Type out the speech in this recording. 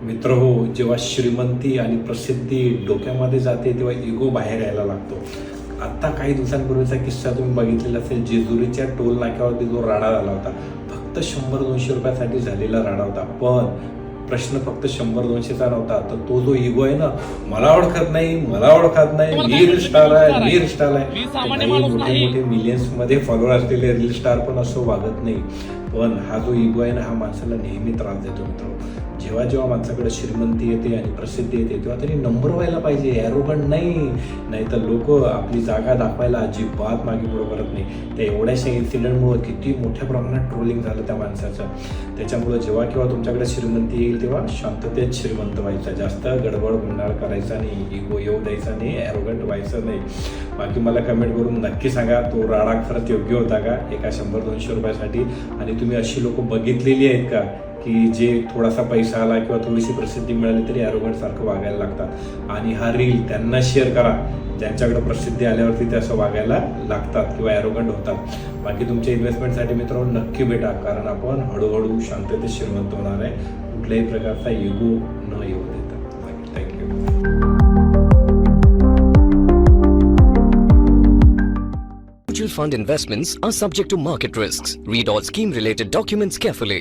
मित्रहो, जेव्हा श्रीमंती आणि प्रसिद्धी डोक्यामध्ये जाते तेव्हा इगो बाहेर यायला लागतो. आत्ता काही दिवसांपूर्वीचा किस्सा तुम्ही बघितलेला असेल. जेजुरीच्या टोल नाक्यावरती जो राडा झाला होता, फक्त 100-200 रुपयासाठी झालेला राडा होता. पण प्रश्न फक्त 100-200चा नव्हता, तर तो जो इगो आहे ना, मला ओळखत नाही, मी रील स्टार आहे. मोठे मोठे मिलियन्समध्ये फॉलोअर असलेले रील स्टार पण असं वागत नाही. पण हा जो इगो आहे ना, हा माणसाला नेहमी त्रास देतो मित्र. जेव्हा जेव्हा माणसाकडे श्रीमंती येते आणि प्रसिद्धी येते तेव्हा तरी नंबर व्हायला पाहिजे, ॲरोगंट नाही तर लोक आपली जागा दाखवायला अजिबात मागे पुढं करत नाही. त्या एवढ्याशा इन्सिडेंटमुळं किती मोठ्या प्रमाणात ट्रोलिंग झालं त्या माणसाचं. त्याच्यामुळं जेव्हा केव्हा तुमच्याकडे श्रीमंती येईल तेव्हा शांततेत श्रीमंत व्हायचा, जास्त गडबड गुंडाळ करायचा नाही, इगो येऊ द्यायचा नाही, ॲरोगंट व्हायचं नाही. बाकी मला कमेंट करून नक्की सांगा, तो राडा खरंच योग्य होता का एका 100-200 रुपयासाठी? आणि तुम्ही अशी लोक बघितलेली आहेत का की जे थोडासा पैसा आला किंवा थोडीशी प्रसिद्धी मिळाली तरी ॲरोगंट सारखं वागायला लागतात? आणि हा रील त्यांना शेअर करा ज्यांच्याकडे प्रसिद्धी आल्यावरती ते असं वागायला लागतात किंवा ॲरोगंट होतात. बाकी तुमच्या इन्व्हेस्टमेंटसाठी मित्रांनो नक्की भेटा, कारण आपण हळूहळू शांततेत श्रीमंत होणार आहे, कुठल्याही प्रकारचा इगो न येऊ देता. Thank you. Mutual fund investments are subject to market risks. Read all scheme-related documents carefully.